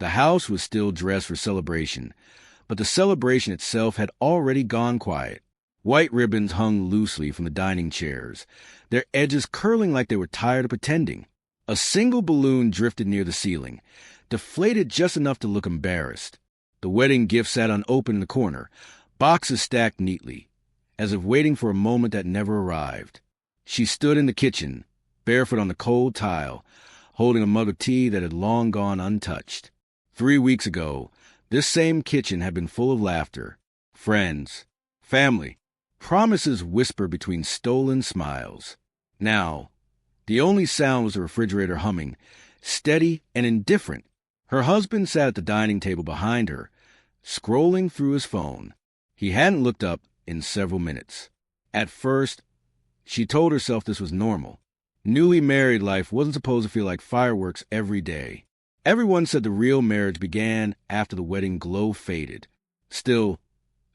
The house was still dressed for celebration, but the celebration itself had already gone quiet. White ribbons hung loosely from the dining chairs, their edges curling like they were tired of pretending. A single balloon drifted near the ceiling, deflated just enough to look embarrassed. The wedding gift sat unopened in the corner, boxes stacked neatly, as if waiting for a moment that never arrived. She stood in the kitchen, barefoot on the cold tile, holding a mug of tea that had long gone untouched. 3 weeks ago, this same kitchen had been full of laughter, friends, family, promises whispered between stolen smiles. Now, the only sound was the refrigerator humming, steady and indifferent. Her husband sat at the dining table behind her, scrolling through his phone. He hadn't looked up in several minutes. At first, she told herself this was normal. Newly married life wasn't supposed to feel like fireworks every day. Everyone said the real marriage began after the wedding glow faded. Still,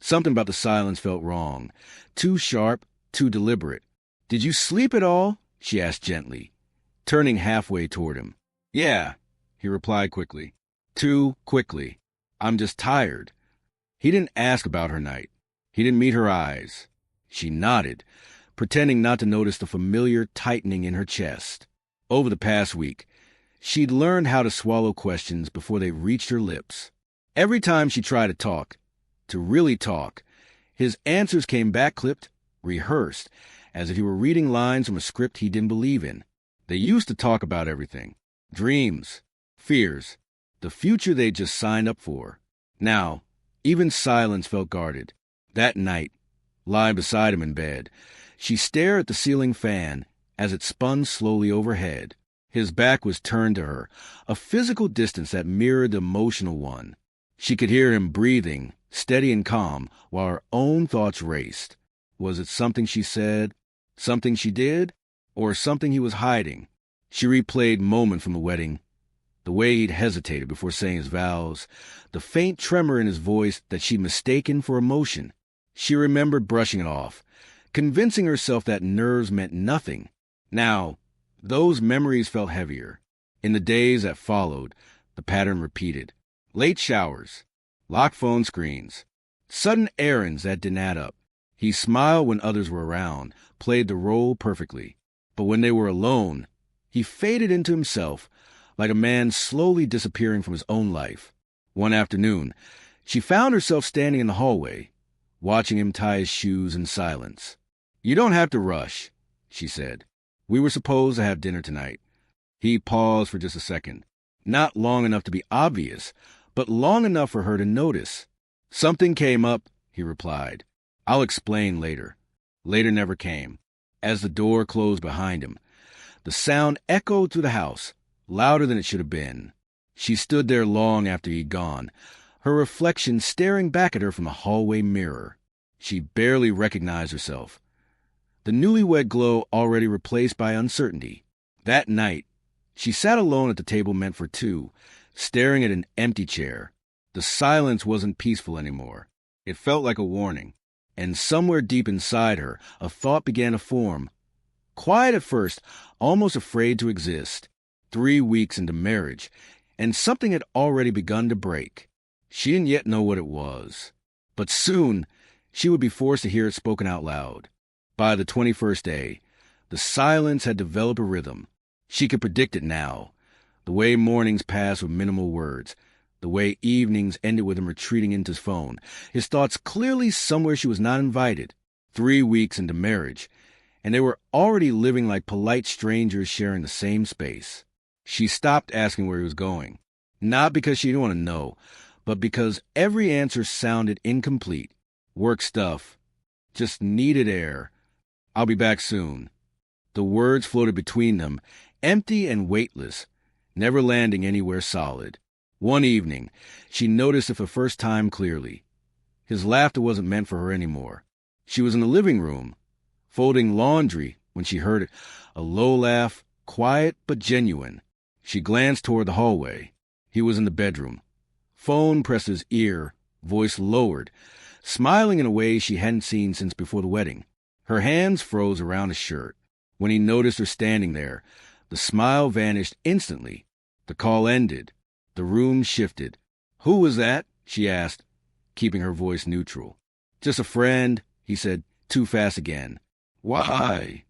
something about the silence felt wrong. Too sharp, too deliberate. "Did you sleep at all?" she asked gently, turning halfway toward him. "Yeah," he replied quickly. Too quickly. "I'm just tired." He didn't ask about her night. He didn't meet her eyes. She nodded, pretending not to notice the familiar tightening in her chest. Over the past week, she'd learned how to swallow questions before they reached her lips. Every time she tried to really talk, his answers came back clipped, rehearsed, as if he were reading lines from a script he didn't believe in. They used to talk about everything. Dreams, fears, the future they'd just signed up for. Now, even silence felt guarded. That night, lying beside him in bed, she stared at the ceiling fan as it spun slowly overhead. His back was turned to her, a physical distance that mirrored the emotional one. She could hear him breathing, steady and calm, while her own thoughts raced. Was it something she said, something she did, or something he was hiding? She replayed moments from the wedding, the way he'd hesitated before saying his vows, the faint tremor in his voice that she'd mistaken for emotion. She remembered brushing it off, convincing herself that nerves meant nothing. Now, those memories felt heavier. In the days that followed, the pattern repeated. Late showers, locked phone screens, sudden errands that didn't add up. He smiled when others were around, played the role perfectly. But when they were alone, he faded into himself, like a man slowly disappearing from his own life. One afternoon, she found herself standing in the hallway, watching him tie his shoes in silence. "You don't have to rush," she said. "We were supposed to have dinner tonight." He paused for just a second. Not long enough to be obvious, but long enough for her to notice. "Something came up," he replied. "I'll explain later." Later never came. As the door closed behind him, the sound echoed through the house, louder than it should have been. She stood there long after he'd gone, her reflection staring back at her from the hallway mirror. She barely recognized herself. The newlywed glow already replaced by uncertainty. That night, she sat alone at the table meant for two, staring at an empty chair. The silence wasn't peaceful anymore. It felt like a warning. And somewhere deep inside her, a thought began to form. Quiet at first, almost afraid to exist. 3 weeks into marriage, and something had already begun to break. She didn't yet know what it was. But soon, she would be forced to hear it spoken out loud. By the 21st day, the silence had developed a rhythm. She could predict it now. The way mornings passed with minimal words. The way evenings ended with him retreating into his phone. His thoughts clearly somewhere she was not invited. 3 weeks into marriage, and they were already living like polite strangers sharing the same space. She stopped asking where he was going. Not because she didn't want to know, but because every answer sounded incomplete. Work stuff. Just needed air. I'll be back soon. The words floated between them, empty and weightless, never landing anywhere solid. One evening, she noticed it for the first time clearly. His laughter wasn't meant for her anymore. She was in the living room, folding laundry, when she heard it, a low laugh, quiet but genuine. She glanced toward the hallway. He was in the bedroom. Phone pressed to his ear, voice lowered, smiling in a way she hadn't seen since before the wedding. Her hands froze around his shirt. When he noticed her standing there, the smile vanished instantly. The call ended. The room shifted. "Who was that?" she asked, keeping her voice neutral. "Just a friend," he said, too fast again. "Why?"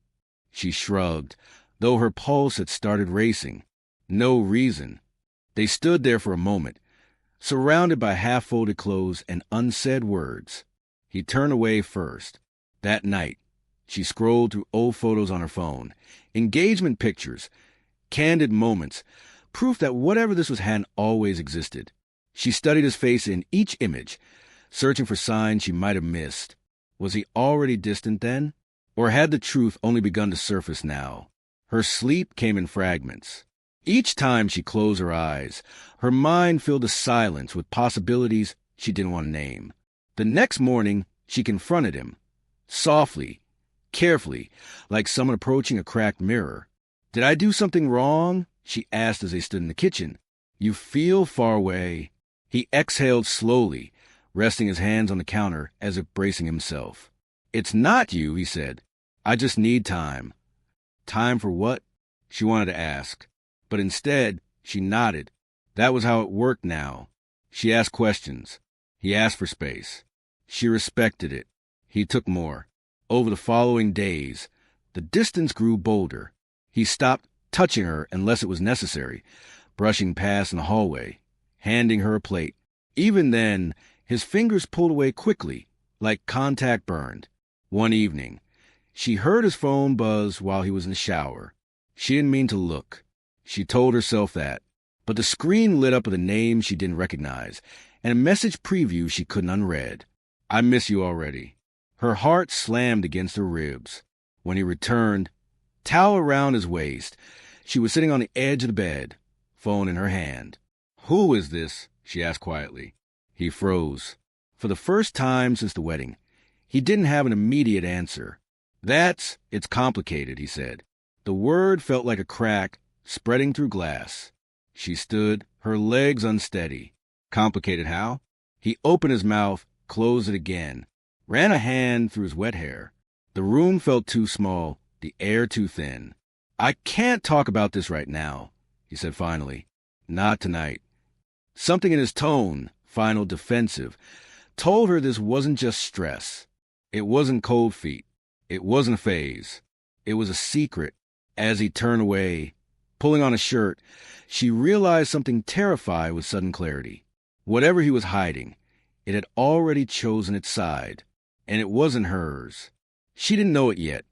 She shrugged, though her pulse had started racing. No reason. They stood there for a moment, surrounded by half-folded clothes and unsaid words. He turned away first. That night, she scrolled through old photos on her phone, engagement pictures, candid moments, proof that whatever this was hadn't always existed. She studied his face in each image, searching for signs she might have missed. Was he already distant then? Or had the truth only begun to surface now? Her sleep came in fragments. Each time she closed her eyes, her mind filled the silence with possibilities she didn't want to name. The next morning, she confronted him, softly, carefully, like someone approaching a cracked mirror. "Did I do something wrong?" she asked as they stood in the kitchen. "You feel far away." He exhaled slowly, resting his hands on the counter as if bracing himself. "It's not you," he said. "I just need time." Time for what? She wanted to ask. But instead, she nodded. That was how it worked now. She asked questions. He asked for space. She respected it. He took more. Over the following days, the distance grew bolder. He stopped touching her unless it was necessary, brushing past in the hallway, handing her a plate. Even then, his fingers pulled away quickly, like contact burned. One evening, she heard his phone buzz while he was in the shower. She didn't mean to look. She told herself that. But the screen lit up with a name she didn't recognize, and a message preview she couldn't unread. "I miss you already." Her heart slammed against her ribs. When he returned, towel around his waist, she was sitting on the edge of the bed, phone in her hand. "Who is this?" she asked quietly. He froze. For the first time since the wedding, he didn't have an immediate answer. It's complicated," he said. The word felt like a crack spreading through glass. She stood, her legs unsteady. "Complicated how?" He opened his mouth, closed it again, ran a hand through his wet hair. The room felt too small, the air too thin. "I can't talk about this right now," he said finally. "Not tonight." Something in his tone, final defensive, told her this wasn't just stress. It wasn't cold feet. It wasn't a phase. It was a secret. As he turned away, pulling on a shirt, she realized something terrifying with sudden clarity. Whatever he was hiding, it had already chosen its side, and it wasn't hers. She didn't know it yet,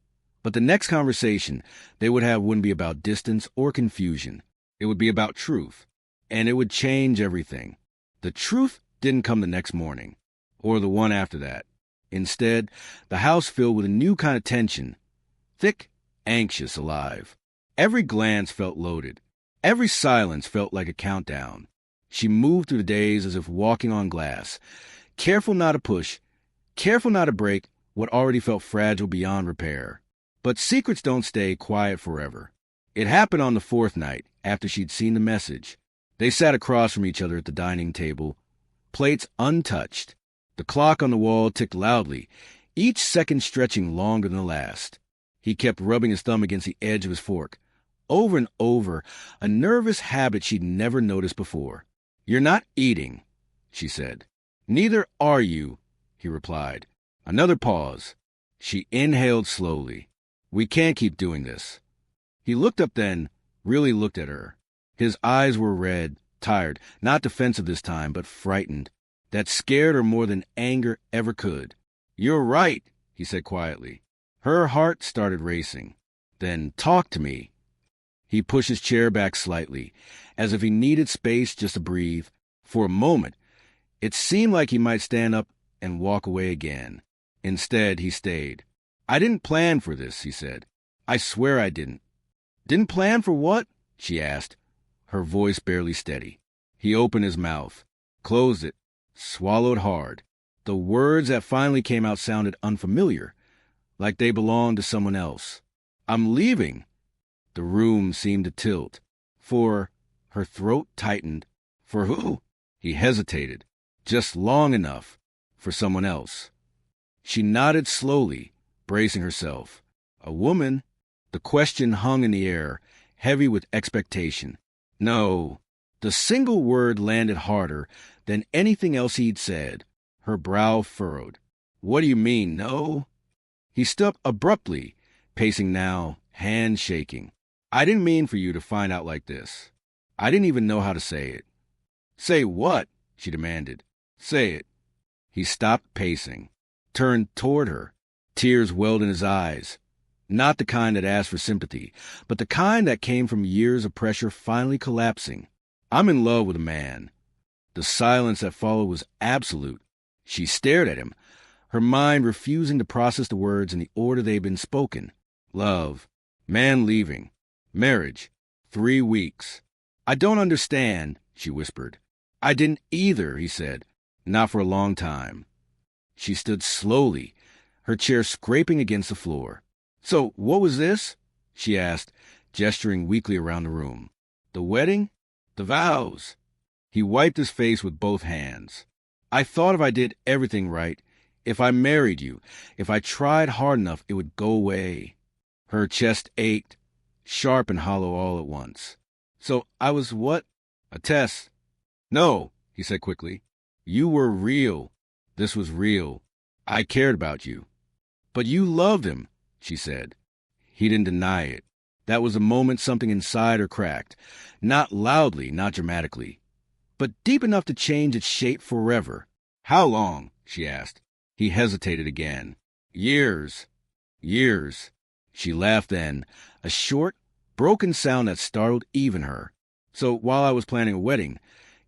but the next conversation they would have wouldn't be about distance or confusion. It would be about truth, and it would change everything. The truth didn't come the next morning, or the one after that. Instead, the house filled with a new kind of tension, thick, anxious, alive. Every glance felt loaded. Every silence felt like a countdown. She moved through the days as if walking on glass, careful not to push, careful not to break what already felt fragile beyond repair. But secrets don't stay quiet forever. It happened on the fourth night, after she'd seen the message. They sat across from each other at the dining table, plates untouched. The clock on the wall ticked loudly, each second stretching longer than the last. He kept rubbing his thumb against the edge of his fork, over and over, a nervous habit she'd never noticed before. "You're not eating," she said. "Neither are you," he replied. Another pause. She inhaled slowly. "We can't keep doing this." He looked up then, really looked at her. His eyes were red, tired, not defensive this time, but frightened. That scared her more than anger ever could. "You're right," he said quietly. Her heart started racing. "Then talk to me." He pushed his chair back slightly, as if he needed space just to breathe. For a moment, it seemed like he might stand up and walk away again. Instead, he stayed. "I didn't plan for this," he said. "I swear I didn't." "Didn't plan for what?" she asked, her voice barely steady. He opened his mouth, closed it, swallowed hard. The words that finally came out sounded unfamiliar, like they belonged to someone else. "I'm leaving." The room seemed to tilt. Her throat tightened. "For who?" He hesitated, just long enough for someone else. She nodded slowly, bracing herself. "A woman?" The question hung in the air, heavy with expectation. "No." The single word landed harder than anything else he'd said. Her brow furrowed. What do you mean, no? He stopped abruptly, pacing now, hands shaking. I didn't mean for you to find out like this. I didn't even know how to say it. Say what? She demanded. Say it. He stopped pacing, turned toward her. Tears welled in his eyes. Not the kind that asked for sympathy, but the kind that came from years of pressure finally collapsing. I'm in love with a man. The silence that followed was absolute. She stared at him, her mind refusing to process the words in the order they'd been spoken. Love. Man leaving. Marriage. 3 weeks. I don't understand, she whispered. I didn't either, he said. Not for a long time. She stood slowly, her chair scraping against the floor. So, what was this? She asked, gesturing weakly around the room. The wedding? The vows. He wiped his face with both hands. I thought if I did everything right, if I married you, if I tried hard enough, it would go away. Her chest ached, sharp and hollow all at once. So I was what? A test? No, he said quickly. You were real. This was real. I cared about you. But you loved him, she said. He didn't deny it. That was the moment something inside her cracked. Not loudly, not dramatically, but deep enough to change its shape forever. How long? She asked. He hesitated again. Years. Years. She laughed then, a short, broken sound that startled even her. So while I was planning a wedding,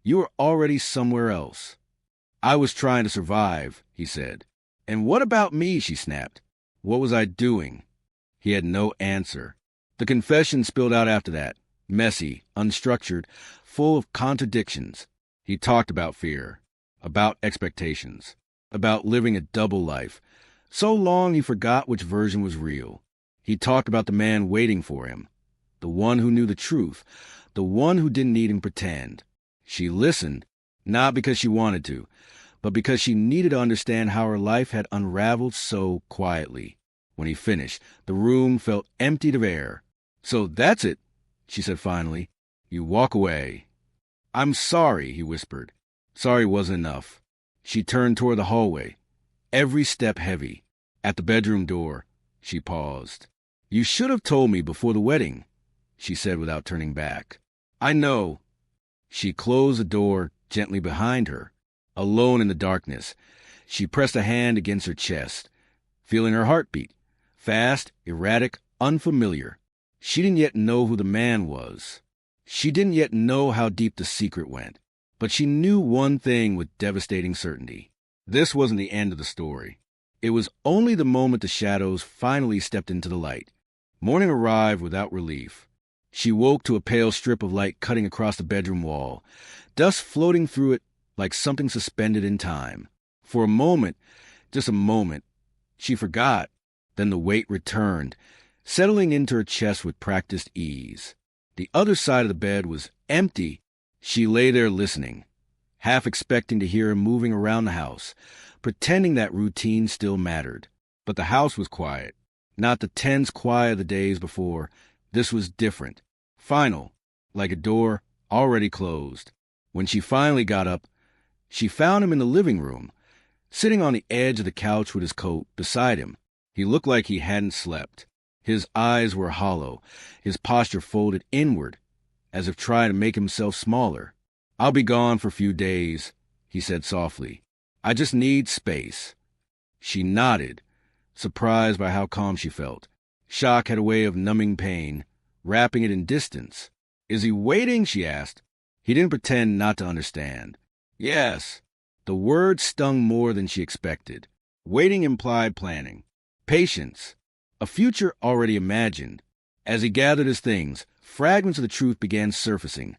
you were already somewhere else. I was trying to survive, he said. And what about me? She snapped. What was I doing? He had no answer. The confession spilled out after that, messy, unstructured, full of contradictions. He talked about fear, about expectations, about living a double life. So long he forgot which version was real. He talked about the man waiting for him, the one who knew the truth, the one who didn't need him to pretend. She listened, not because she wanted to, but because she needed to understand how her life had unraveled so quietly. When he finished, the room felt emptied of air. So that's it, she said finally. You walk away. I'm sorry, he whispered. Sorry wasn't enough. She turned toward the hallway, every step heavy. At the bedroom door, she paused. You should have told me before the wedding, she said without turning back. I know. She closed the door gently behind her. Alone in the darkness, she pressed a hand against her chest, feeling her heartbeat. Fast, erratic, unfamiliar. She didn't yet know who the man was. She didn't yet know how deep the secret went. But she knew one thing with devastating certainty. This wasn't the end of the story. It was only the moment the shadows finally stepped into the light. Morning arrived without relief. She woke to a pale strip of light cutting across the bedroom wall, dust floating through it like something suspended in time. For a moment, just a moment, she forgot. Then the weight returned, settling into her chest with practiced ease. The other side of the bed was empty. She lay there listening, half expecting to hear him moving around the house, pretending that routine still mattered. But the house was quiet, not the tense quiet of the days before. This was different, final, like a door already closed. When she finally got up, she found him in the living room, sitting on the edge of the couch with his coat beside him. He looked like he hadn't slept. His eyes were hollow, his posture folded inward, as if trying to make himself smaller. I'll be gone for a few days, he said softly. I just need space. She nodded, surprised by how calm she felt. Shock had a way of numbing pain, wrapping it in distance. Is he waiting? She asked. He didn't pretend not to understand. Yes. The word stung more than she expected. Waiting implied planning. Patience. A future already imagined. As he gathered his things, fragments of the truth began surfacing,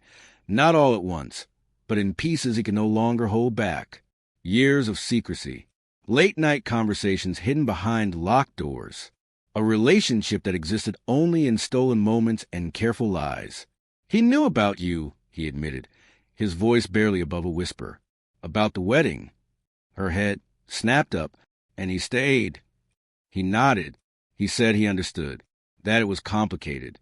not all at once, but in pieces he could no longer hold back. Years of secrecy. Late-night conversations hidden behind locked doors. A relationship that existed only in stolen moments and careful lies. He knew about you, he admitted, his voice barely above a whisper. About the wedding. Her head snapped up, and he stayed. He nodded. He said he understood, that it was complicated.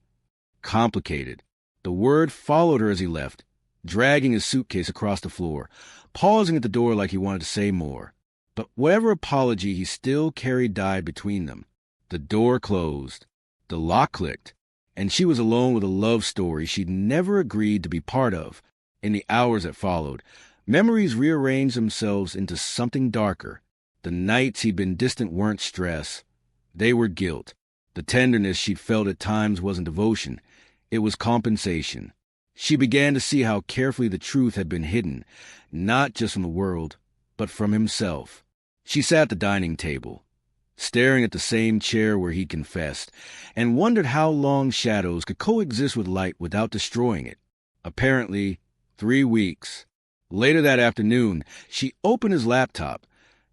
Complicated. The word followed her as he left, dragging his suitcase across the floor, pausing at the door like he wanted to say more. But whatever apology he still carried died between them. The door closed, the lock clicked, and she was alone with a love story she'd never agreed to be part of. In the hours that followed, memories rearranged themselves into something darker. The nights he'd been distant weren't stress. They were guilt. The tenderness she'd felt at times wasn't devotion. It was compensation. She began to see how carefully the truth had been hidden, not just from the world, but from himself. She sat at the dining table, staring at the same chair where he confessed, and wondered how long shadows could coexist with light without destroying it. Apparently, 3 weeks. Later that afternoon, she opened his laptop,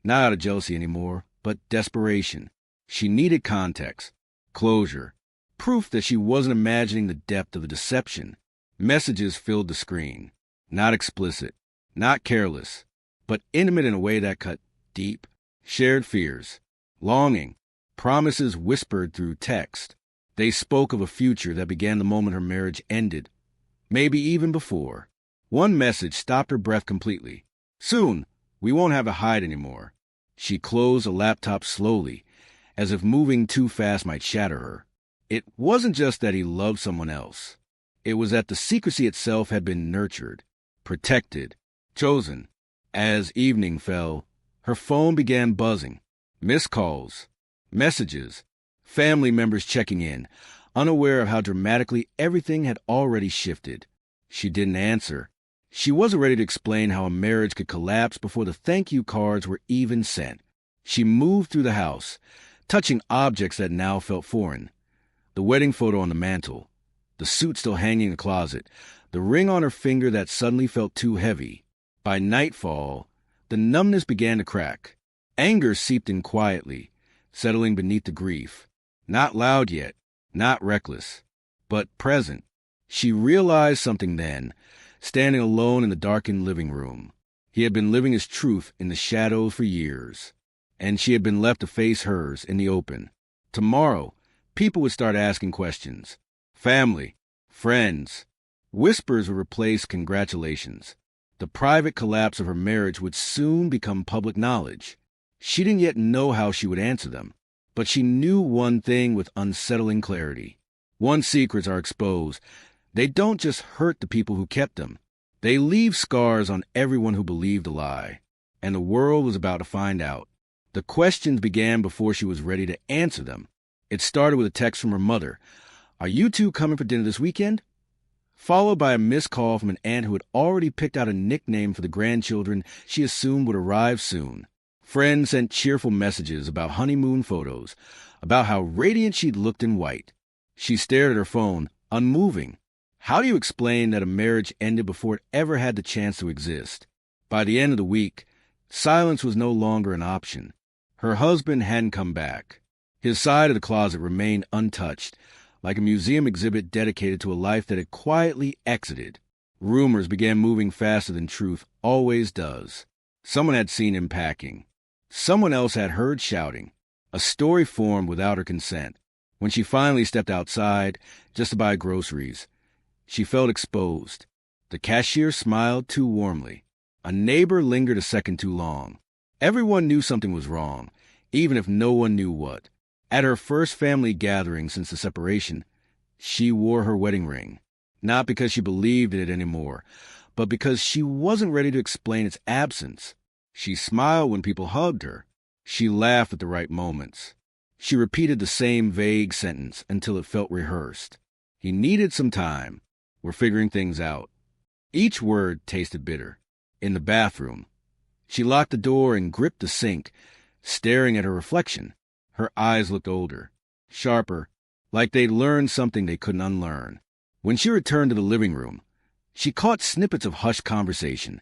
not out of jealousy anymore, but desperation. She needed context, closure, proof that she wasn't imagining the depth of the deception. Messages filled the screen, not explicit, not careless, but intimate in a way that cut deep. Shared fears, longing, promises whispered through text. They spoke of a future that began the moment her marriage ended, maybe even before. One message stopped her breath completely. "Soon, we won't have to hide anymore." She closed the laptop slowly, as if moving too fast might shatter her. It wasn't just that he loved someone else. It was that the secrecy itself had been nurtured, protected, chosen. As evening fell, her phone began buzzing. Missed calls, messages, family members checking in, unaware of how dramatically everything had already shifted. She didn't answer. She wasn't ready to explain how a marriage could collapse before the thank you cards were even sent. She moved through the house, touching objects that now felt foreign. The wedding photo on the mantel, the suit still hanging in the closet, the ring on her finger that suddenly felt too heavy. By nightfall, the numbness began to crack. Anger seeped in quietly, settling beneath the grief. Not loud yet, not reckless, but present. She realized something then, standing alone in the darkened living room. He had been living his truth in the shadows for years, and she had been left to face hers in the open. Tomorrow, people would start asking questions. Family, friends. Whispers would replace congratulations. The private collapse of her marriage would soon become public knowledge. She didn't yet know how she would answer them, but she knew one thing with unsettling clarity. Once secrets are exposed, they don't just hurt the people who kept them. They leave scars on everyone who believed a lie. And the world was about to find out. The questions began before she was ready to answer them. It started with a text from her mother. "Are you two coming for dinner this weekend?" Followed by a missed call from an aunt who had already picked out a nickname for the grandchildren she assumed would arrive soon. Friends sent cheerful messages about honeymoon photos, about how radiant she'd looked in white. She stared at her phone, unmoving. How do you explain that a marriage ended before it ever had the chance to exist? By the end of the week, silence was no longer an option. Her husband hadn't come back. His side of the closet remained untouched, like a museum exhibit dedicated to a life that had quietly exited. Rumors began moving faster than truth always does. Someone had seen him packing. Someone else had heard shouting. A story formed without her consent. When she finally stepped outside, just to buy groceries, she felt exposed. The cashier smiled too warmly. A neighbor lingered a second too long. Everyone knew something was wrong, even if no one knew what. At her first family gathering since the separation, she wore her wedding ring, not because she believed in it anymore, but because she wasn't ready to explain its absence. She smiled when people hugged her. She laughed at the right moments. She repeated the same vague sentence until it felt rehearsed. He needed some time. We're figuring things out. Each word tasted bitter. In the bathroom, she locked the door and gripped the sink, staring at her reflection. Her eyes looked older, sharper, like they'd learned something they couldn't unlearn. When she returned to the living room, she caught snippets of hushed conversation,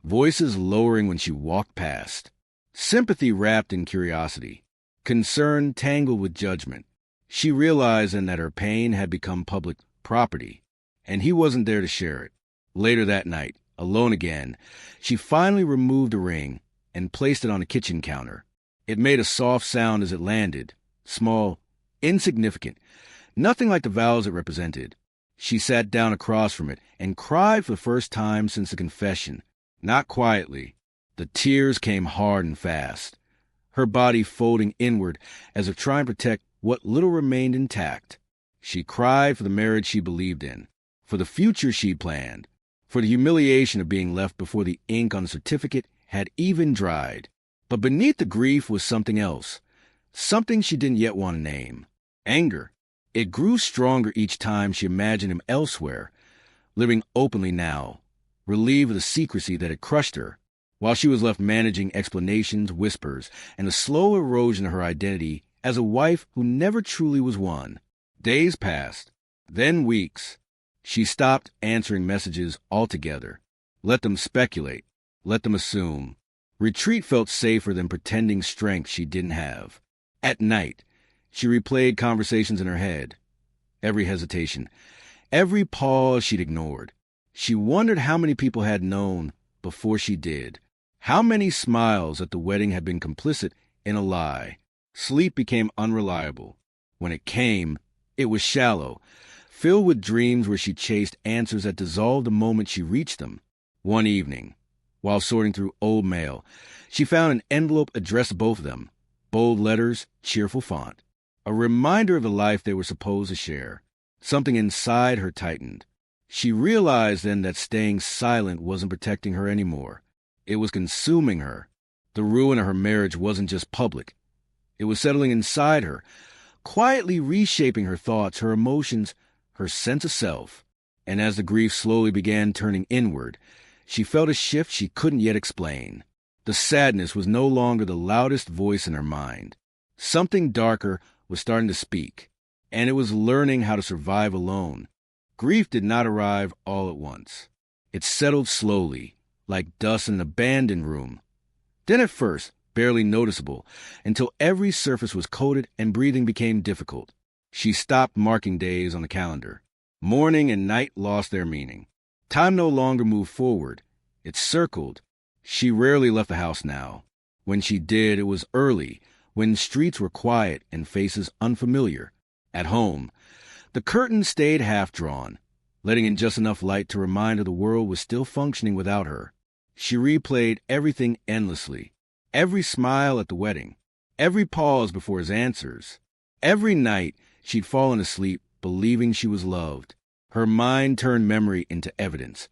voices lowering when she walked past. Sympathy wrapped in curiosity, concern tangled with judgment. She realized then that her pain had become public property, and he wasn't there to share it. Later that night, alone again, she finally removed the ring and placed it on the kitchen counter. It made a soft sound as it landed, small, insignificant, nothing like the vows it represented. She sat down across from it and cried for the first time since the confession. Not quietly. The tears came hard and fast, her body folding inward as if trying to protect what little remained intact. She cried for the marriage she believed in, for the future she planned, for the humiliation of being left before the ink on the certificate had even dried. But beneath the grief was something else, something she didn't yet want to name. Anger. It grew stronger each time she imagined him elsewhere, living openly now, relieved of the secrecy that had crushed her, while she was left managing explanations, whispers, and the slow erosion of her identity as a wife who never truly was one. Days passed, then weeks. She stopped answering messages altogether. Let them speculate. Let them assume. Retreat felt safer than pretending strength she didn't have. At night, she replayed conversations in her head. Every hesitation, every pause she'd ignored. She wondered how many people had known before she did. How many smiles at the wedding had been complicit in a lie. Sleep became unreliable. When it came, it was shallow, filled with dreams where she chased answers that dissolved the moment she reached them. One evening, while sorting through old mail, she found an envelope addressed to both of them. Bold letters, cheerful font. A reminder of the life they were supposed to share. Something inside her tightened. She realized then that staying silent wasn't protecting her anymore. It was consuming her. The ruin of her marriage wasn't just public. It was settling inside her, quietly reshaping her thoughts, her emotions, her sense of self. And as the grief slowly began turning inward, she felt a shift she couldn't yet explain. The sadness was no longer the loudest voice in her mind. Something darker was starting to speak, and it was learning how to survive alone. Grief did not arrive all at once. It settled slowly, like dust in an abandoned room. Then at first, barely noticeable, until every surface was coated and breathing became difficult. She stopped marking days on the calendar. Morning and night lost their meaning. Time no longer moved forward. It circled. She rarely left the house now. When she did, it was early, when streets were quiet and faces unfamiliar. At home, the curtain stayed half-drawn, letting in just enough light to remind her the world was still functioning without her. She replayed everything endlessly. Every smile at the wedding. Every pause before his answers. Every night, she'd fallen asleep believing she was loved. Her mind turned memory into evidence,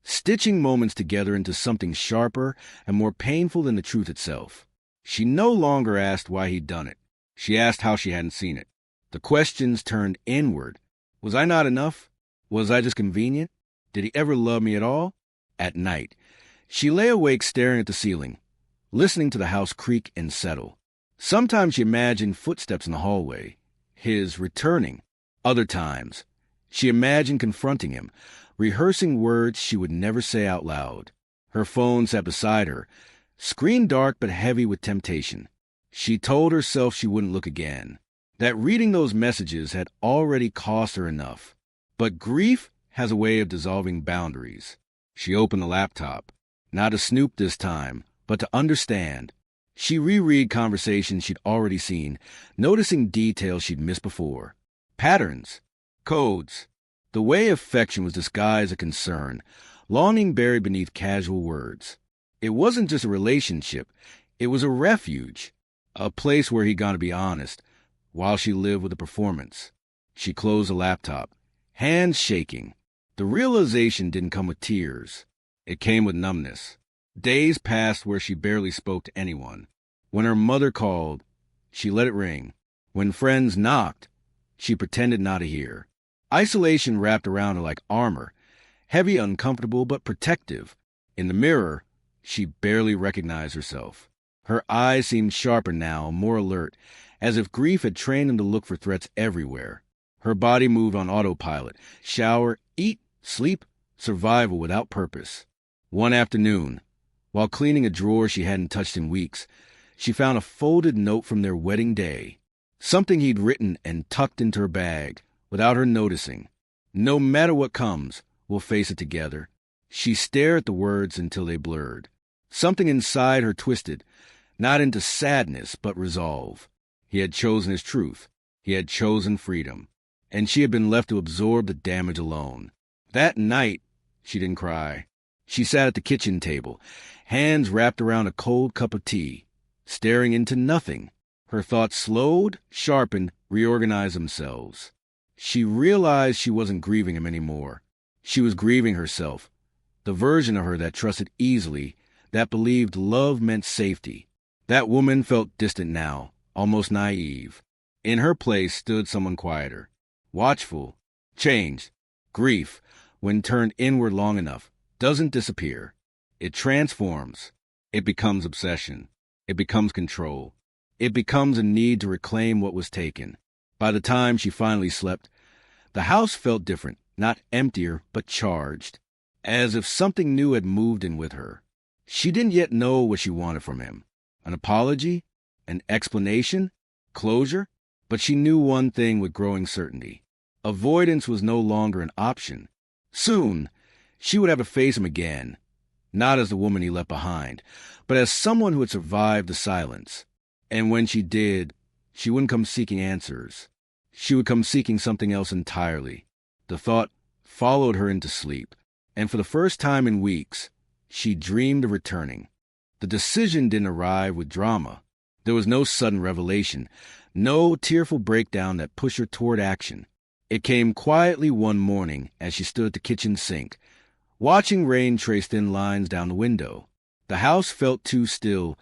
stitching moments together into something sharper and more painful than the truth itself. She no longer asked why he'd done it. She asked how she hadn't seen it. The questions turned inward. Was I not enough? Was I just convenient? Did he ever love me at all? At night, she lay awake staring at the ceiling, listening to the house creak and settle. Sometimes she imagined footsteps in the hallway, his returning. Other times, she imagined confronting him, rehearsing words she would never say out loud. Her phone sat beside her, screen dark but heavy with temptation. She told herself she wouldn't look again, that reading those messages had already cost her enough. But grief has a way of dissolving boundaries. She opened the laptop, not to snoop this time, but to understand. She reread conversations she'd already seen, noticing details she'd missed before. Patterns, codes, the way affection was disguised as concern, longing buried beneath casual words. It wasn't just a relationship, it was a refuge, a place where he'd gone to be honest, while she lived with a performance. She closed the laptop, hands shaking. The realization didn't come with tears. It came with numbness. Days passed where she barely spoke to anyone. When her mother called, she let it ring. When friends knocked, she pretended not to hear. Isolation wrapped around her like armor, heavy, uncomfortable, but protective. In the mirror, she barely recognized herself. Her eyes seemed sharper now, more alert, as if grief had trained them to look for threats everywhere. Her body moved on autopilot, shower, eat, sleep, survival without purpose. One afternoon, while cleaning a drawer she hadn't touched in weeks, she found a folded note from their wedding day, something he'd written and tucked into her bag, without her noticing. No matter what comes, we'll face it together. She stared at the words until they blurred. Something inside her twisted, not into sadness, but resolve. He had chosen his truth. He had chosen freedom. and she had been left to absorb the damage alone. That night, she didn't cry. She sat at the kitchen table, hands wrapped around a cold cup of tea, staring into nothing. Her thoughts slowed, sharpened, reorganized themselves. She realized she wasn't grieving him anymore. She was grieving herself, the version of her that trusted easily, that believed love meant safety. That woman felt distant now, almost naive. In her place stood someone quieter, watchful. Change, grief, when turned inward long enough, doesn't disappear. It transforms. It becomes obsession. It becomes control. It becomes a need to reclaim what was taken. By the time she finally slept, the house felt different, not emptier, but charged, as if something new had moved in with her. She didn't yet know what she wanted from him. An apology? An explanation? Closure? But she knew one thing with growing certainty. Avoidance was no longer an option. Soon, she would have to face him again, not as the woman he left behind, but as someone who had survived the silence. And when she did, she wouldn't come seeking answers. She would come seeking something else entirely. The thought followed her into sleep, and for the first time in weeks, she dreamed of returning. The decision didn't arrive with drama. There was no sudden revelation, no tearful breakdown that pushed her toward action. It came quietly one morning as she stood at the kitchen sink, watching rain trace thin lines down the window. The house felt too still,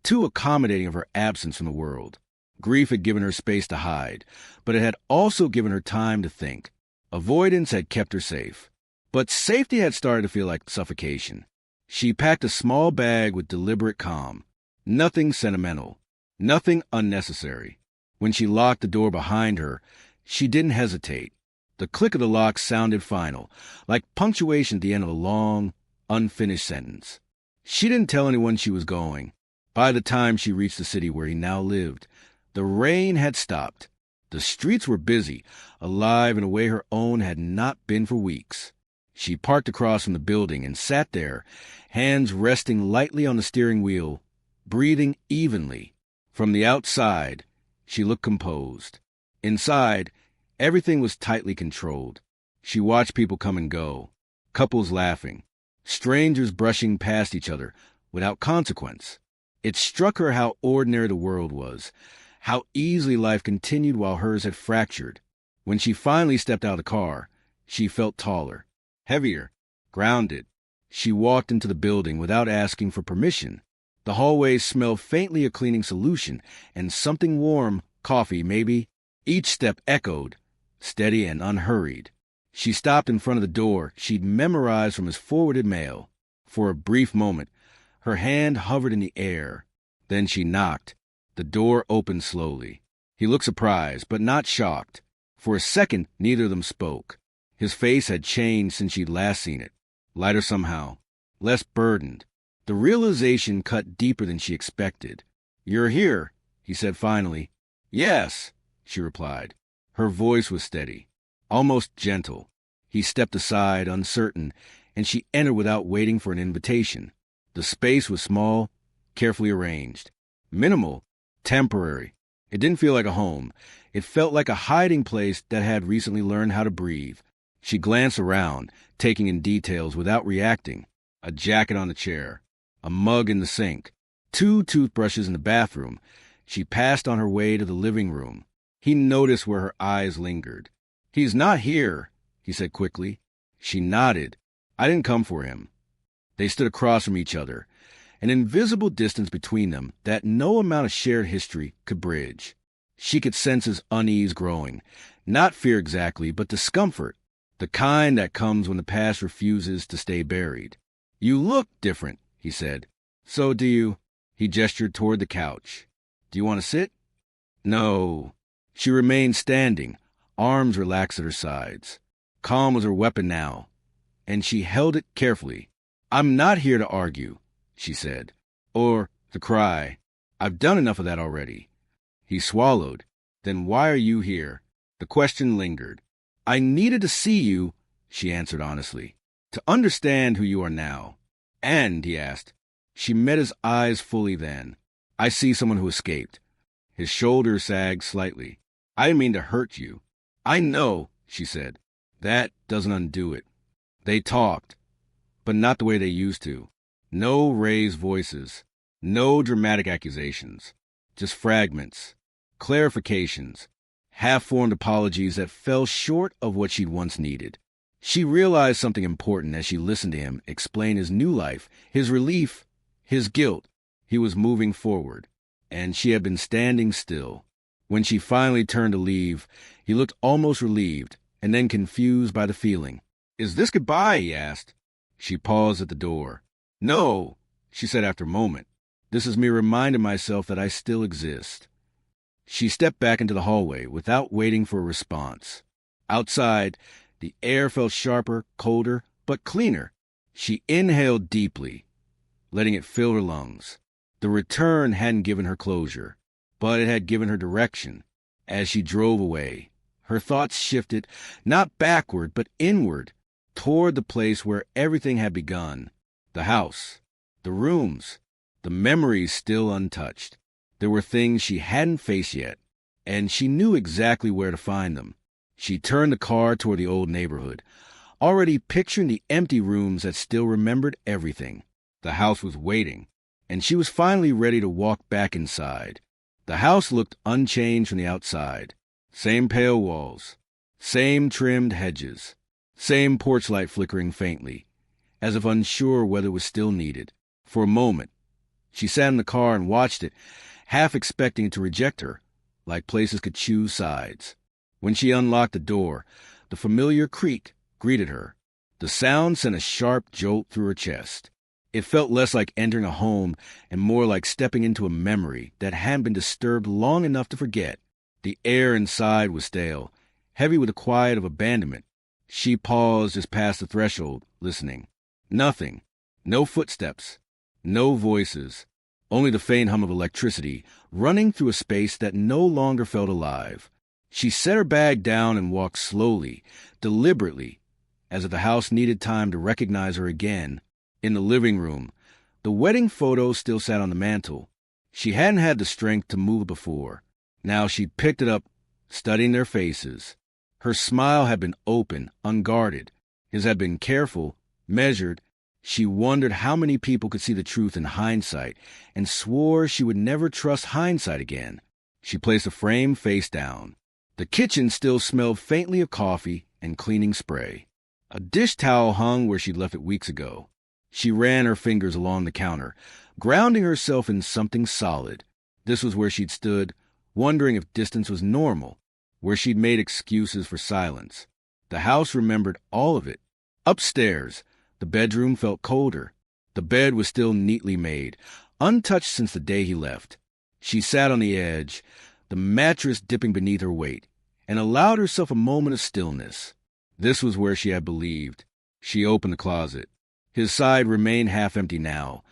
too accommodating of her absence from the world. Grief had given her space to hide, but it had also given her time to think. Avoidance had kept her safe, but safety had started to feel like suffocation. She packed a small bag with deliberate calm. Nothing sentimental, nothing unnecessary. When she locked the door behind her, she didn't hesitate. The click of the lock sounded final, like punctuation at the end of a long, unfinished sentence. She didn't tell anyone she was going. By the time she reached the city where he now lived, the rain had stopped. The streets were busy, alive in a way her own had not been for weeks. She parked across from the building and sat there, hands resting lightly on the steering wheel, breathing evenly. From the outside, she looked composed. Inside, everything was tightly controlled. She watched people come and go, couples laughing, strangers brushing past each other without consequence. It struck her how ordinary the world was, how easily life continued while hers had fractured. When she finally stepped out of the car, she felt taller, heavier, grounded. She walked into the building without asking for permission. The hallways smelled faintly of cleaning solution and something warm, coffee maybe. Each step echoed, steady and unhurried. She stopped in front of the door she'd memorized from his forwarded mail. For a brief moment, her hand hovered in the air. Then she knocked. The door opened slowly. He looked surprised, but not shocked. For a second, neither of them spoke. His face had changed since she'd last seen it. Lighter somehow, less burdened. The realization cut deeper than she expected. "You're here," he said finally. "Yes," she replied. Her voice was steady, almost gentle. He stepped aside, uncertain, and she entered without waiting for an invitation. The space was small, carefully arranged. Minimal, temporary. It didn't feel like a home. It felt like a hiding place that had recently learned how to breathe. She glanced around, taking in details without reacting. A jacket on the chair, a mug in the sink, 2 toothbrushes in the bathroom. She passed on her way to the living room. He noticed where her eyes lingered. "He's not here," he said quickly. She nodded. "I didn't come for him." They stood across from each other, an invisible distance between them that no amount of shared history could bridge. She could sense his unease growing, not fear exactly, but discomfort, the kind that comes when the past refuses to stay buried. "You look different," he said. "So do you." He gestured toward the couch. "Do you want to sit?" "No." She remained standing, arms relaxed at her sides. Calm was her weapon now, and she held it carefully. "I'm not here to argue," she said, "or to cry. I've done enough of that already." He swallowed. "Then why are you here?" The question lingered. "I needed to see you," she answered honestly, "to understand who you are now." "And?" he asked. She met his eyes fully then. "I see someone who escaped." His shoulders sagged slightly. "I didn't mean to hurt you. "I know," she said. "That doesn't undo it. They talked, but not the way they used to. No raised voices, no dramatic accusations, just fragments, clarifications, half-formed apologies that fell short of what she'd once needed. She realized something important as she listened to him explain his new life, his relief, his guilt. He was moving forward, and she had been standing still. When she finally turned to leave, he looked almost relieved, and then confused by the feeling. "Is this goodbye?" he asked. She paused at the door. "No," she said after a moment. "This is me reminding myself that I still exist." She stepped back into the hallway without waiting for a response. Outside, the air felt sharper, colder, but cleaner. She inhaled deeply, letting it fill her lungs. The return hadn't given her closure, but it had given her direction. As she drove away, her thoughts shifted, not backward, but inward, toward the place where everything had begun. The house, the rooms, the memories still untouched. There were things she hadn't faced yet, and she knew exactly where to find them. She turned the car toward the old neighborhood, already picturing the empty rooms that still remembered everything. The house was waiting, and she was finally ready to walk back inside. The house looked unchanged from the outside. Same pale walls, same trimmed hedges, same porch light flickering faintly, as if unsure whether it was still needed. For a moment, she sat in the car and watched it, half expecting it to reject her, like places could choose sides. When she unlocked the door, the familiar creak greeted her. The sound sent a sharp jolt through her chest. It felt less like entering a home and more like stepping into a memory that hadn't been disturbed long enough to forget. The air inside was stale, heavy with the quiet of abandonment. She paused just past the threshold, listening. Nothing. No footsteps. No voices. Only the faint hum of electricity running through a space that no longer felt alive. She set her bag down and walked slowly, deliberately, as if the house needed time to recognize her again. In the living room, the wedding photo still sat on the mantel. She hadn't had the strength to move it before. Now she picked it up, studying their faces. Her smile had been open, unguarded. His had been careful, measured. She wondered how many people could see the truth in hindsight, and swore she would never trust hindsight again. She placed the frame face down. The kitchen still smelled faintly of coffee and cleaning spray. A dish towel hung where she'd left it weeks ago. She ran her fingers along the counter, grounding herself in something solid. This was where she'd stood, wondering if distance was normal, where she'd made excuses for silence. The house remembered all of it. Upstairs, the bedroom felt colder. The bed was still neatly made, untouched since the day he left. She sat on the edge, the mattress dipping beneath her weight, and allowed herself a moment of stillness. This was where she had believed. She opened the closet. His side remained half empty now,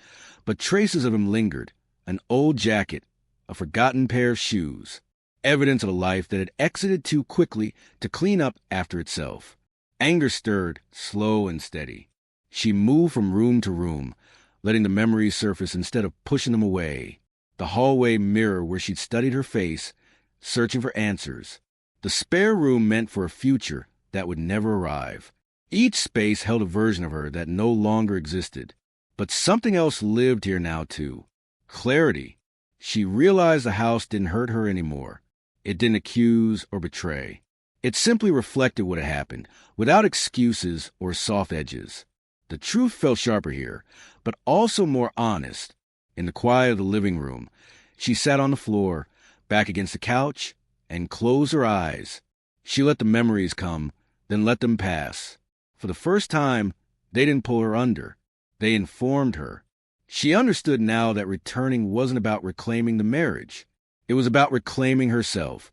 but traces of him lingered. An old jacket, a forgotten pair of shoes, evidence of a life that had exited too quickly to clean up after itself. Anger stirred, slow and steady. She moved from room to room, letting the memories surface instead of pushing them away. The hallway mirror where she'd studied her face, searching for answers. The spare room meant for a future that would never arrive. Each space held a version of her that no longer existed. But something else lived here now, too. Clarity. She realized the house didn't hurt her anymore. It didn't accuse or betray. It simply reflected what had happened, without excuses or soft edges. The truth felt sharper here, but also more honest. In the quiet of the living room, she sat on the floor, back against the couch, and closed her eyes. She let the memories come, then let them pass. For the first time, they didn't pull her under. They informed her. She understood now that returning wasn't about reclaiming the marriage. It was about reclaiming herself,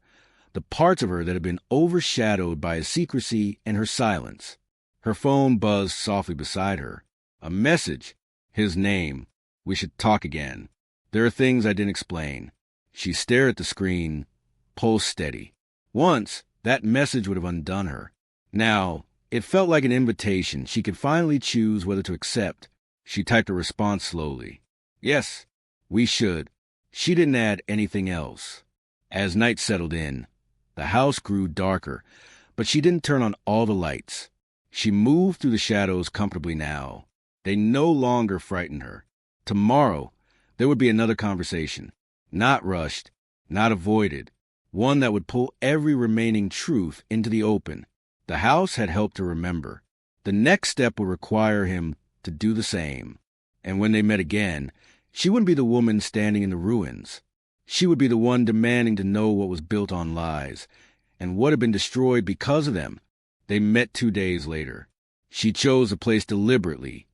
the parts of her that had been overshadowed by his secrecy and her silence. Her phone buzzed softly beside her. A message. His name. We should talk again. There are things I didn't explain. She stared at the screen, pulse steady. Once, that message would have undone her. Now, it felt like an invitation she could finally choose whether to accept. She typed a response slowly. Yes, we should. She didn't add anything else. As night settled in, the house grew darker, but she didn't turn on all the lights. She moved through the shadows comfortably now. They no longer frightened her. Tomorrow, there would be another conversation. Not rushed, not avoided. One that would pull every remaining truth into the open. The house had helped her remember. The next step would require him to do the same. And when they met again, she wouldn't be the woman standing in the ruins. She would be the one demanding to know what was built on lies, and what had been destroyed because of them. They met 2 days later. She chose a place deliberately.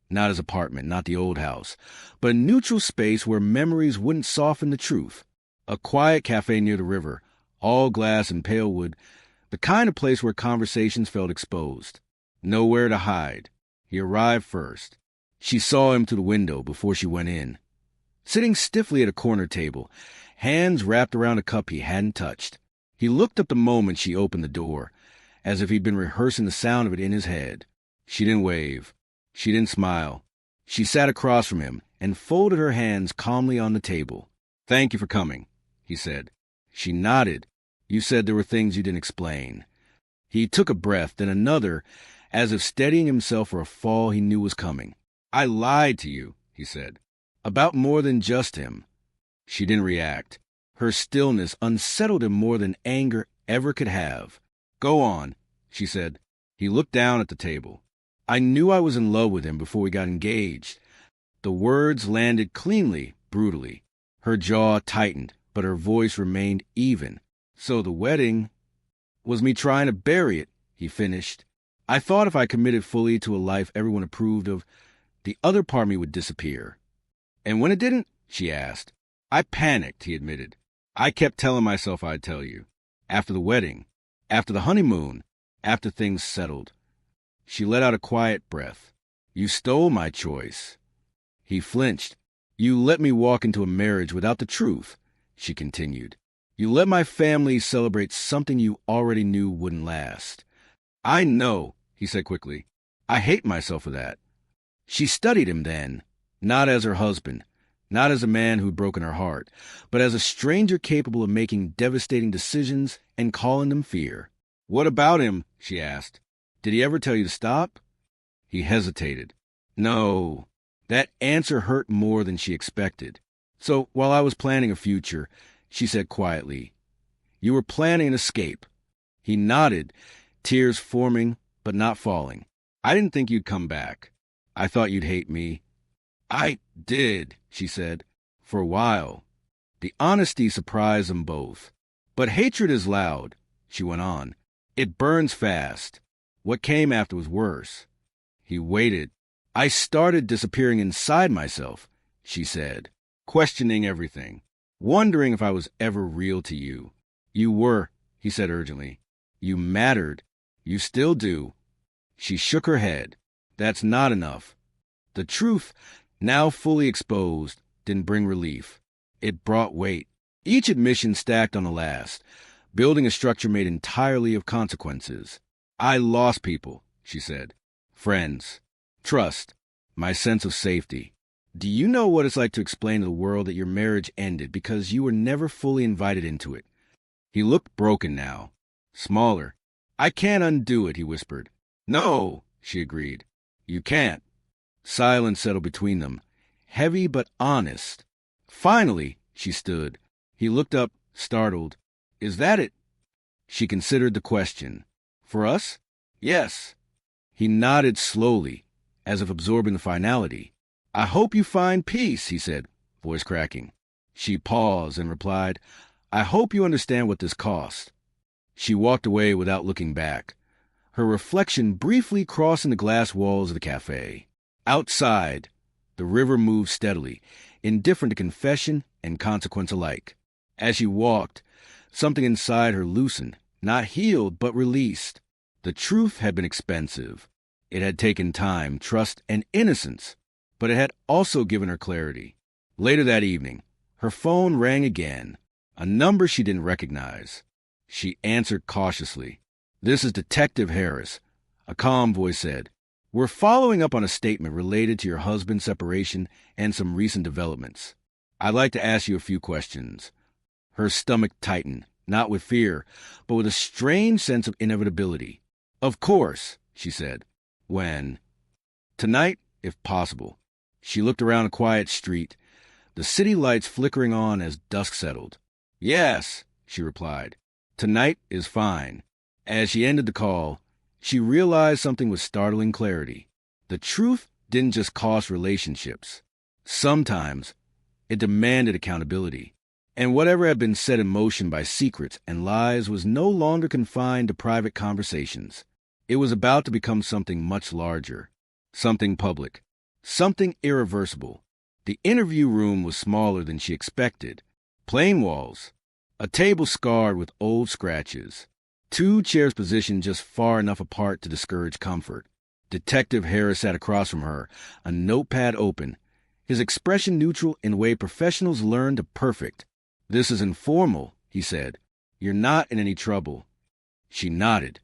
Not his apartment, not the old house, but a neutral space where memories wouldn't soften the truth. A quiet cafe near the river, all glass and pale wood, the kind of place where conversations felt exposed. Nowhere to hide. He arrived first. She saw him through the window before she went in. Sitting stiffly at a corner table, hands wrapped around a cup he hadn't touched. He looked up the moment she opened the door, as if he'd been rehearsing the sound of it in his head. She didn't wave. She didn't smile. She sat across from him and folded her hands calmly on the table. "Thank you for coming," he said. She nodded. "You said there were things you didn't explain." He took a breath, then another, as if steadying himself for a fall he knew was coming. "I lied to you," he said. "About more than just him." She didn't react. Her stillness unsettled him more than anger ever could have. "Go on," she said. He looked down at the table. "I knew I was in love with him before we got engaged." The words landed cleanly, brutally. Her jaw tightened, but her voice remained even. "So the wedding was me trying to bury it," he finished. "I thought if I committed fully to a life everyone approved of, the other part of me would disappear." "And when it didn't?" she asked. "I panicked," he admitted. "I kept telling myself I'd tell you. After the wedding, after the honeymoon, after things settled." She let out a quiet breath. "You stole my choice." He flinched. "You let me walk into a marriage without the truth," she continued. "You let my family celebrate something you already knew wouldn't last." "I know," he said quickly. "I hate myself for that." She studied him then, not as her husband, not as a man who'd broken her heart, but as a stranger capable of making devastating decisions and calling them fear. "What about him?" she asked. "Did he ever tell you to stop?" He hesitated. "No." That answer hurt more than she expected. "So, while I was planning a future," she said quietly, "you were planning an escape." He nodded, tears forming but not falling. "I didn't think you'd come back. I thought you'd hate me." "I did," she said, "for a while." The honesty surprised them both. "But hatred is loud," she went on. "It burns fast. What came after was worse." He waited. "I started disappearing inside myself," she said, questioning everything, wondering if I was ever real to you. "You were," he said urgently. "You mattered. You still do." She shook her head. "That's not enough." The truth, now fully exposed, didn't bring relief. It brought weight. Each admission stacked on the last, building a structure made entirely of consequences. "I lost people," she said. "Friends. Trust. My sense of safety. Do you know what it's like to explain to the world that your marriage ended because you were never fully invited into it?" He looked broken now. Smaller. "I can't undo it," he whispered. "No," she agreed. "You can't." Silence settled between them, heavy but honest. Finally, she stood. He looked up, startled. "Is that it?" She considered the question. "For us?" "Yes." He nodded slowly, as if absorbing the finality. "I hope you find peace," he said, voice cracking. She paused and replied, "I hope you understand what this cost." She walked away without looking back, her reflection briefly crossing the glass walls of the cafe. Outside, the river moved steadily, indifferent to confession and consequence alike. As she walked, something inside her loosened, not healed but released. The truth had been expensive. It had taken time, trust, and innocence, but it had also given her clarity. Later that evening, her phone rang again, a number she didn't recognize. She answered cautiously. "This is Detective Harris," a calm voice said. "We're following up on a statement related to your husband's separation and some recent developments. I'd like to ask you a few questions." Her stomach tightened. not with fear, but with a strange sense of inevitability. "Of course," she said. "When?" "Tonight, if possible." She looked around a quiet street, the city lights flickering on as dusk settled. "Yes," she replied. "Tonight is fine." As she ended the call, she realized something with startling clarity. The truth didn't just cost relationships. Sometimes it demanded accountability. And whatever had been set in motion by secrets and lies was no longer confined to private conversations. It was about to become something much larger, something public, something irreversible. The interview room was smaller than she expected. Plain walls, a table scarred with old scratches, 2 chairs positioned just far enough apart to discourage comfort. Detective Harris sat across from her, a notepad open, his expression neutral in a way professionals learn to perfect. "This is informal," he said. "You're not in any trouble." She nodded,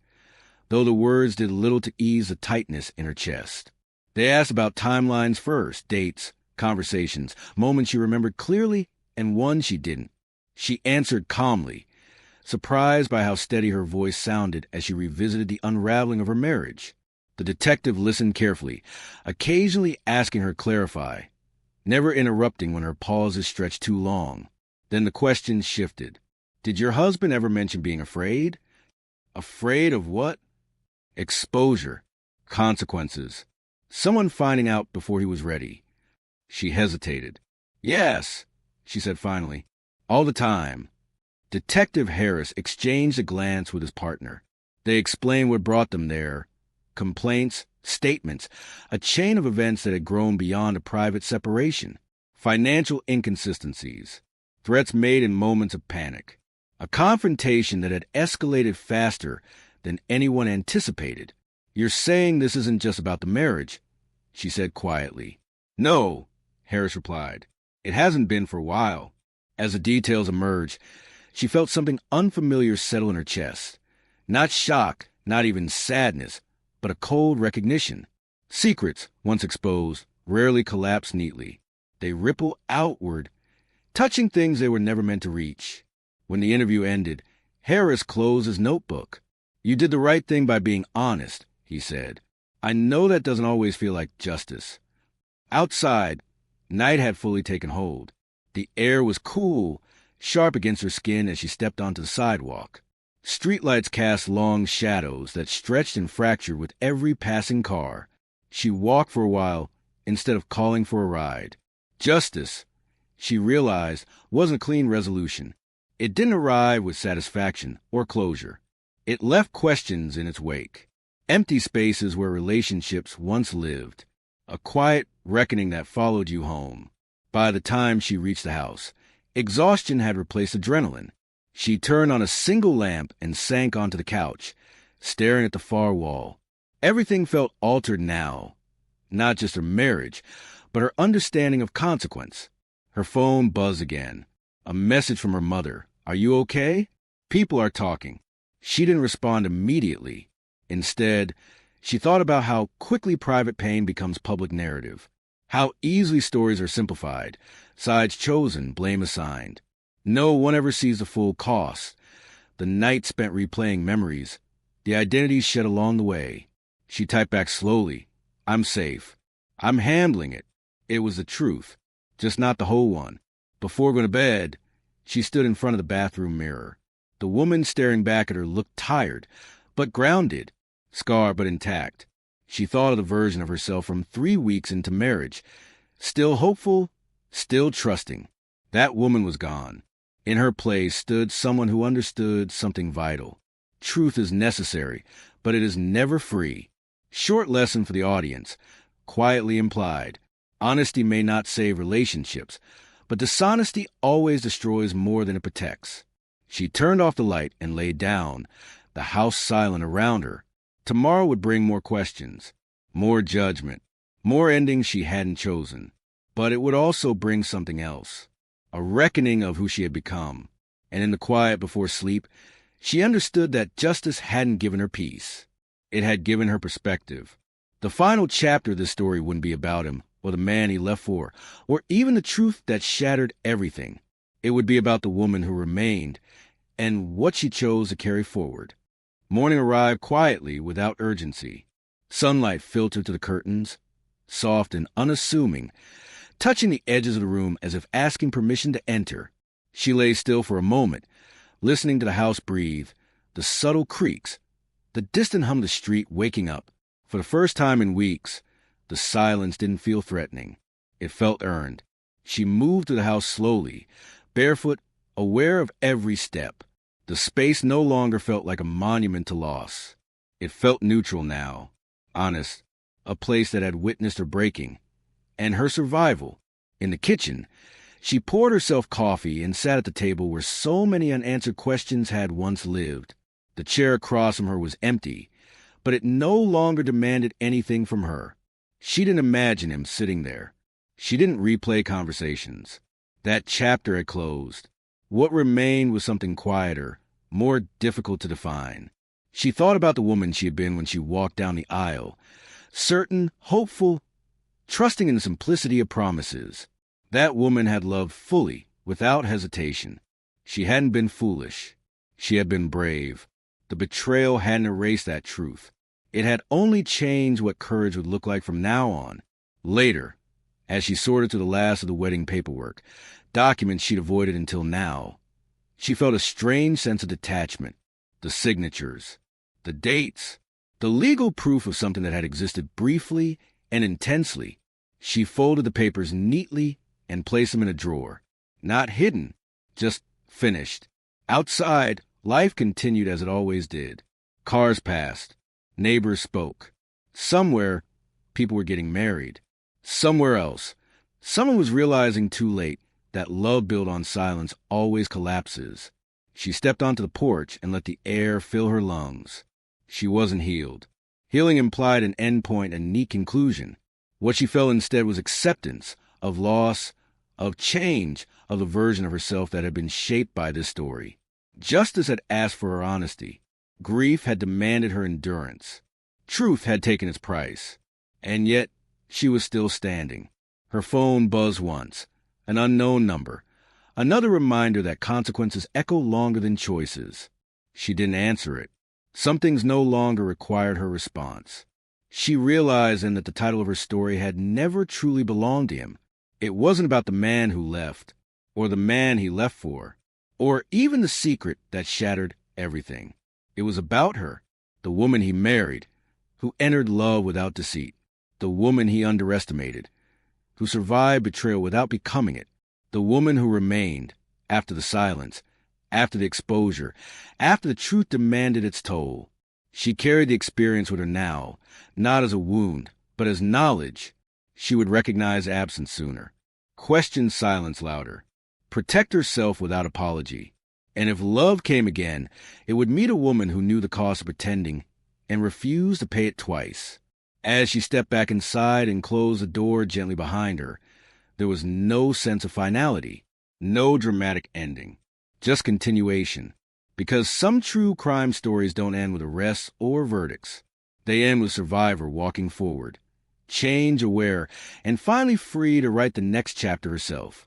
though the words did little to ease the tightness in her chest. They asked about timelines first, dates, conversations, moments she remembered clearly and ones she didn't. She answered calmly, surprised by how steady her voice sounded as she revisited the unraveling of her marriage. The detective listened carefully, occasionally asking her to clarify, never interrupting when her pauses stretched too long. Then the question shifted. "Did your husband ever mention being afraid?" "Afraid of what?" "Exposure. Consequences. Someone finding out before he was ready." She hesitated. "Yes," she said finally. "All the time." Detective Harris exchanged a glance with his partner. They explained what brought them there. Complaints, statements, a chain of events that had grown beyond a private separation. Financial inconsistencies, threats made in moments of panic. A confrontation that had escalated faster than anyone anticipated. "You're saying this isn't just about the marriage," she said quietly. "No," Harris replied. "It hasn't been for a while." As the details emerged, she felt something unfamiliar settle in her chest. Not shock, not even sadness, but a cold recognition. Secrets, once exposed, rarely collapse neatly. They ripple outward, touching things they were never meant to reach. When the interview ended, Harris closed his notebook. "You did the right thing by being honest," he said. "I know that doesn't always feel like justice." Outside, night had fully taken hold. The air was cool, sharp against her skin as she stepped onto the sidewalk. Streetlights cast long shadows that stretched and fractured with every passing car. She walked for a while instead of calling for a ride. Justice, she realized, wasn't a clean resolution. It didn't arrive with satisfaction or closure. It left questions in its wake. Empty spaces where relationships once lived. A quiet reckoning that followed you home. By the time she reached the house, exhaustion had replaced adrenaline. She turned on a single lamp and sank onto the couch, staring at the far wall. Everything felt altered now. Not just her marriage, but her understanding of consequence. Her phone buzzed again. A message from her mother. "Are you okay?" "People are talking." She didn't respond immediately. Instead, she thought about how quickly private pain becomes public narrative. How easily stories are simplified, sides chosen, blame assigned. No one ever sees the full cost. The night spent replaying memories, the identities shed along the way. She typed back slowly. "I'm safe. I'm handling it." It was the truth, just not the whole one. Before going to bed, she stood in front of the bathroom mirror. The woman staring back at her looked tired, but grounded, scarred but intact. She thought of the version of herself from 3 weeks into marriage. Still hopeful, still trusting. That woman was gone. In her place stood someone who understood something vital. Truth is necessary, but it is never free. Short lesson for the audience, quietly implied. Honesty may not save relationships, but dishonesty always destroys more than it protects. She turned off the light and lay down, the house silent around her. Tomorrow would bring more questions, more judgment, more endings she hadn't chosen. But it would also bring something else, a reckoning of who she had become. And in the quiet before sleep, she understood that justice hadn't given her peace. It had given her perspective. The final chapter of this story wouldn't be about him, or the man he left for, or even the truth that shattered everything. It would be about the woman who remained, and what she chose to carry forward. Morning arrived quietly, without urgency. Sunlight filtered through the curtains, soft and unassuming, touching the edges of the room as if asking permission to enter. She lay still for a moment, listening to the house breathe, the subtle creaks, the distant hum of the street waking up. For the first time in weeks, the silence didn't feel threatening. It felt earned. She moved through the house slowly, barefoot, aware of every step. The space no longer felt like a monument to loss. It felt neutral now, honest, a place that had witnessed her breaking and her survival. In the kitchen, she poured herself coffee and sat at the table where so many unanswered questions had once lived. The chair across from her was empty, but it no longer demanded anything from her. She didn't imagine him sitting there. She didn't replay conversations. That chapter had closed. What remained was something quieter, more difficult to define. She thought about the woman she had been when she walked down the aisle, certain, hopeful, trusting in the simplicity of promises. That woman had loved fully, without hesitation. She hadn't been foolish. She had been brave. The betrayal hadn't erased that truth. It had only changed what courage would look like from now on. Later, as she sorted through the last of the wedding paperwork, documents she'd avoided until now, she felt a strange sense of detachment. The signatures, the dates, the legal proof of something that had existed briefly and intensely. She folded the papers neatly and placed them in a drawer. Not hidden, just finished. Outside, life continued as it always did. Cars passed. Neighbors spoke. Somewhere, people were getting married. Somewhere else, someone was realizing too late that love built on silence always collapses. She stepped onto the porch and let the air fill her lungs. She wasn't healed. Healing implied an endpoint and neat conclusion. What she felt instead was acceptance of loss, of change, of the version of herself that had been shaped by this story. Justice had asked for her honesty. Grief had demanded her endurance. Truth had taken its price. And yet, she was still standing. Her phone buzzed once. An unknown number. Another reminder that consequences echo longer than choices. She didn't answer it. Some things no longer required her response. She realized then that the title of her story had never truly belonged to him. It wasn't about the man who left, or the man he left for, or even the secret that shattered everything. It was about her, the woman he married, who entered love without deceit, the woman he underestimated, who survived betrayal without becoming it, the woman who remained, after the silence, after the exposure, after the truth demanded its toll. She carried the experience with her now, not as a wound, but as knowledge. She would recognize absence sooner, question silence louder, protect herself without apology. And if love came again, it would meet a woman who knew the cost of pretending and refused to pay it twice. As she stepped back inside and closed the door gently behind her, there was no sense of finality, no dramatic ending, just continuation. Because some true crime stories don't end with arrests or verdicts. They end with survivor walking forward, change aware, and finally free to write the next chapter herself.